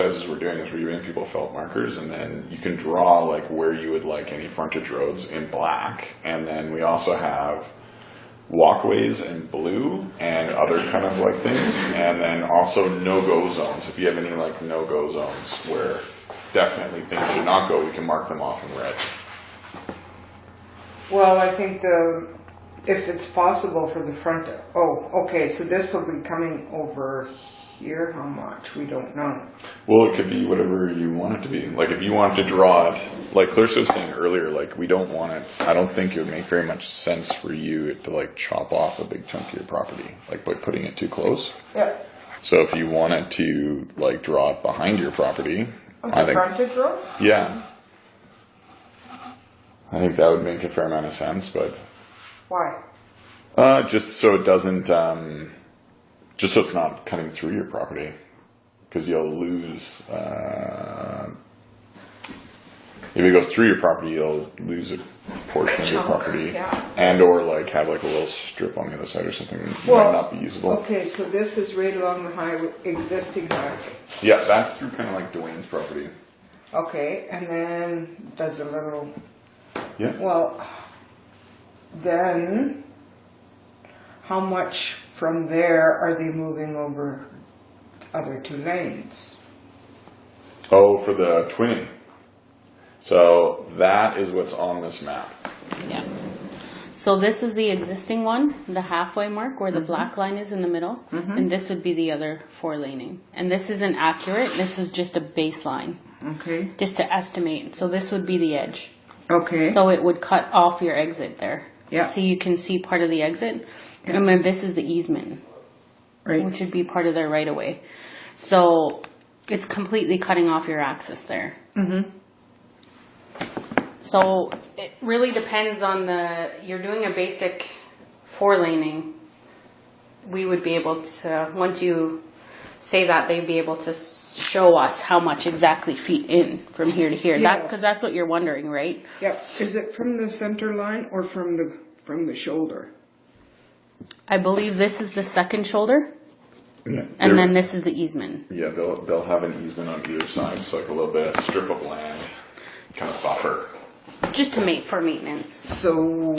exercises we're doing is we're giving people felt markers, and then you can draw like where you would like any frontage roads in black, and then we also have walkways in blue and other kind of like things, and then also no-go zones. If you have any like no-go zones where definitely things should not go, we can mark them off in red. Well, I think if it's possible for the front, okay, so this will be coming over here. How much? We don't know. Well, it could be whatever you want it to be. Like if you want to draw it, like Clarissa was saying earlier, like we don't want it, I don't think it would make very much sense for you to like chop off a big chunk of your property, like by putting it too close. Yeah. So if you wanted to like draw it behind your property, I think, frontage road? yeah, I think that would make a fair amount of sense, but. Why? Just so it doesn't, just so it's not cutting through your property, because you'll lose, if it goes through your property, you'll lose a portion of your property, yeah. And or like have like a little strip on the other side or something that might not be usable. Okay, so this is right along the highway, existing highway. Yeah, that's through kind of like Dwayne's property. Okay, and then does a little, Yeah. well, then how much from there are they moving over other 2 lanes? Oh, for the twinning. So that is what's on this map. Yeah. So this is the existing one, the halfway mark where the black line is in the middle, and this would be the other 4 laning. And this isn't accurate. This is just a baseline. Okay. Just to estimate. So this would be the edge. Okay. So it would cut off your exit there. Yeah. So you can see part of the exit. Yeah. And then this is the easement. Right. Which would be part of their right of way. So it's completely cutting off your access there. Mm-hmm. So it really depends on you're doing a basic 4 laning. We would be able to, once you say that, they'd be able to show us how much exactly feet in from here to here. Yes. That's because that's what you're wondering, right? Yep. Is it from the center line or from the shoulder? I believe this is the second shoulder, Yeah. and then this is the easement. Yeah, they'll have an easement on either side, so like a little bit of strip of land, kind of buffer. Just to make for maintenance. So.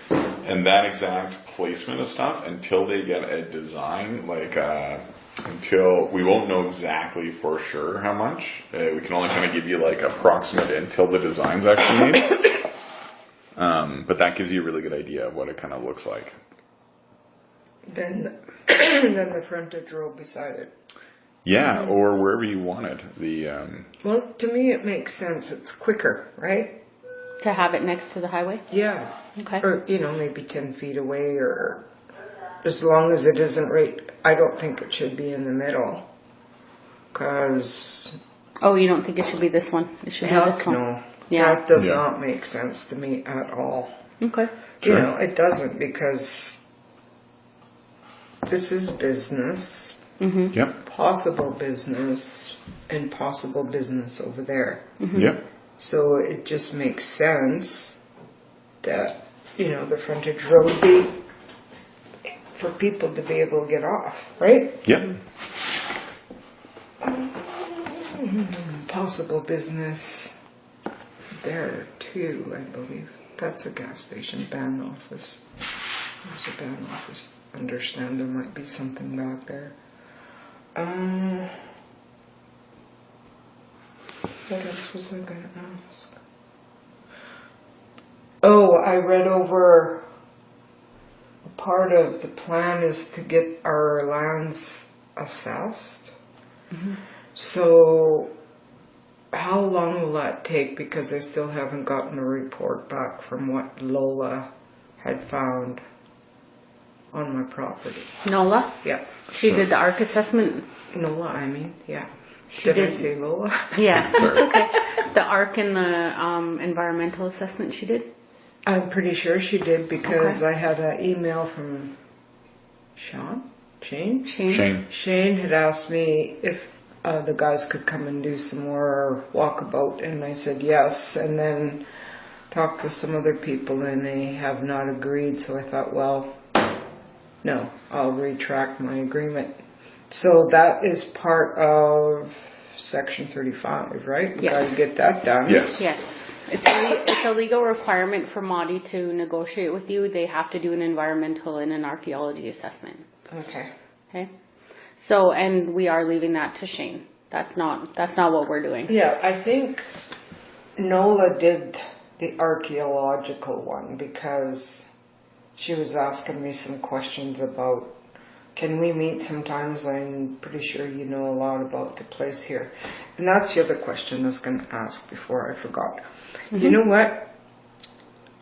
And that exact placement of stuff, until they get a design, like until we won't know exactly for sure how much. We can only kind of give you like approximate until the design's actually made. But that gives you a really good idea of what it kind of looks like. Then the frontage road beside it. Yeah, or wherever you want it. Well, to me it makes sense. It's quicker, right? To have it next to the highway? Yeah. Okay. Or, maybe 10 feet away, or as long as it isn't right. I don't think it should be in the middle. Because... Oh, you don't think it should be this one? It should be this one? No. Yeah. That does not make sense to me at all. Okay. Sure. It doesn't, because this is business. Mm-hmm. Yep. Possible business and possible business over there. Mm-hmm. Yep. So it just makes sense that, the frontage road would be for people to be able to get off, right? Yep. Possible business there too, I believe. That's a gas station, ban office. There's a ban office. Understand there might be something back there. What else was I going to ask? Oh, I read over part of the plan is to get our lands assessed. Mm-hmm. So how long will that take? Because I still haven't gotten a report back from what Lola had found on my property. Nola? Yeah. She did the ARC assessment? Nola, yeah. She did I did. say Lola? Yeah, it's okay. The ARC and the environmental assessment she did? I'm pretty sure she did, because Okay. I had an email from Shane? Shane? Shane had asked me if the guys could come and do some more walkabout, and I said yes, and then talked with some other people, and they have not agreed, so I thought, well, no, I'll retract my agreement. So that is part of Section 35, right? We Yeah. gotta get that done. Yes. Yes. It's a legal requirement for Maudie to negotiate with you. They have to do an environmental and an archaeology assessment. Okay. Okay? So, and we are leaving that to Shane. That's not what we're doing. Yeah, I think Nola did the archaeological one because she was asking me some questions about, can we meet sometimes? I'm pretty sure you know a lot about the place here. And that's the other question I was going to ask before I forgot. You know what?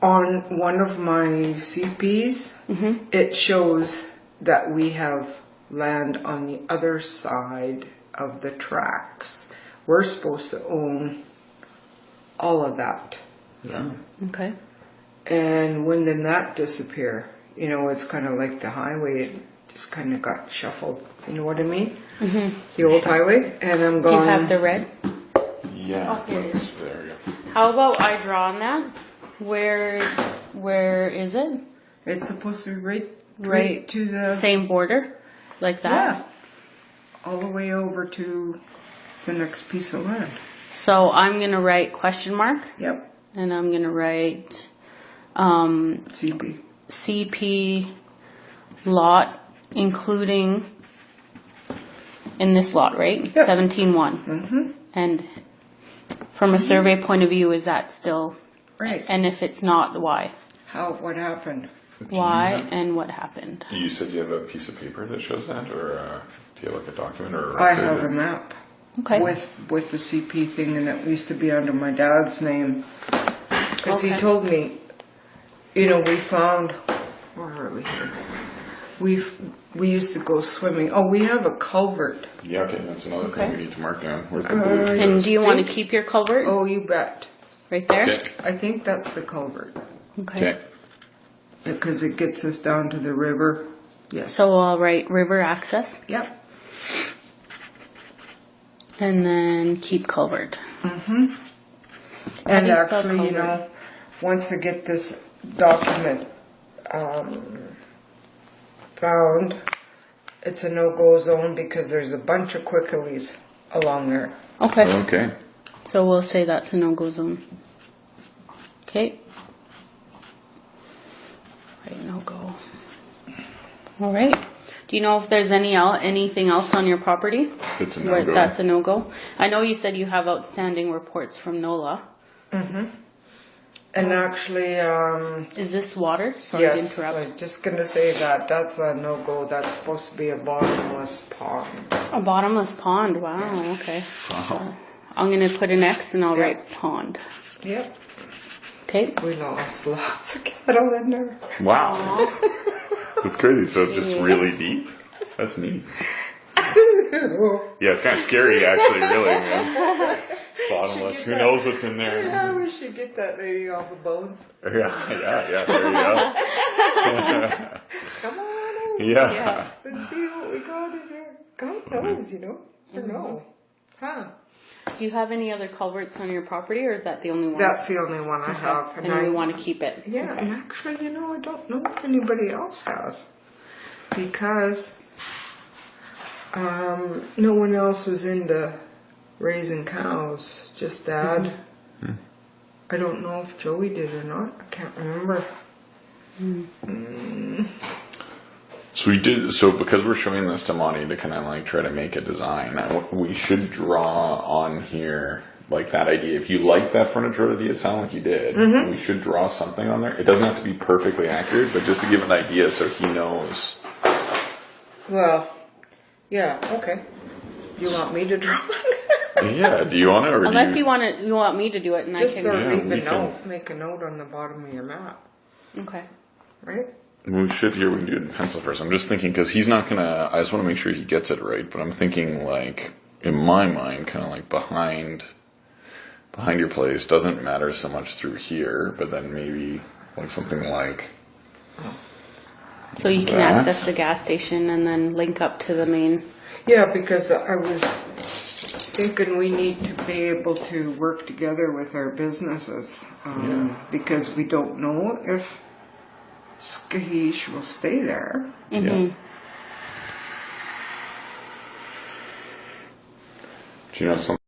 On one of my CPs, it shows that we have land on the other side of the tracks. We're supposed to own all of that. Yeah. Okay. And when did that disappear? You know, it's kind of like the highway. It just kind of got shuffled. You know what I mean? The old highway. And I'm Do you going. have the red? Yeah. Oh, here it is. There we go. How about I draw on that? Where is it? It's supposed to be Right right to the. Same border? Like that? Yeah. All the way over to the next piece of land. So I'm going to write question mark. Yep. And I'm going to write CP. CP lot, including in this lot, right? Yep. 17-1. And from a survey point of view, is that still Right. And if it's not, why? What happened? Why and what happened? You said you have a piece of paper that shows that, or do you have like a document or? I have a map. Okay. With the CP thing, and it used to be under my dad's name. Because he Okay. told me, you know, we found, where are we here? We used to go swimming. Oh, we have a culvert. Yeah, okay, that's another Okay. thing we need to mark down. Where's the blue? And do you want to keep your culvert Oh, you bet. right there? Okay. I think that's the culvert. Okay. Because it gets us down to the river. Yes. So I'll write river access Yep. and then keep culvert. And do you spell actually, you culvert? know, once I get this document found, it's a no-go zone because there's a bunch of quickies along there. Okay. Okay. So we'll say that's a no-go zone. Okay. Right, no-go. All right. Do you know if there's anything else on your property? It's a Where no-go. that's a no-go? I know you said you have outstanding reports from NOLA. And actually, Is this water? Sorry to yes, interrupt. I'm just gonna say that that's a no-go. That's supposed to be a bottomless pond. A bottomless pond. Wow. Okay. Wow. I'm gonna put an X and I'll Yeah. write pond. Yep. Okay. We lost lots of cattle in there. Wow. That's crazy. So it's just really deep? That's neat. Yeah, it's kind of scary actually, really, man. Bottomless. Who knows what's in there? Yeah, we should get that lady off of Bones. Yeah, there you go. Come on over. Yeah. Let's see what we got in here. God knows, you know. I don't know. Huh. Do you have any other culverts on your property, or is that the only one? That's the only one I have. And we want to keep it. Yeah, and actually, you know, I don't know if anybody else has. Because no one else was into raising cows, just Dad. I don't know if Joey did or not. I can't remember. So because we're showing this to Monty to kind of like try to make a design, we should draw on here like that idea. If you like that frontage road idea, it sounded like you did. We should draw something on there. It doesn't have to be perfectly accurate, but just to give an idea so he knows. Well, yeah, okay. You want me to draw it? Yeah, do you want it or Unless do you want me to do it, and Just I or can. leave we a can. note. Make a note on the bottom of your map, Okay. right? We should here. We can do it in pencil first. I'm just thinking because he's not gonna. I just want to make sure he gets it right. But I'm thinking like in my mind, kind of like behind your place doesn't matter so much through here, but then maybe like something like So you can that. access the gas station and then link up to the main. Yeah, because I was thinking we need to be able to work together with our businesses because we don't know if Skahish will stay there. Mm-hmm. Yeah. Do you know something?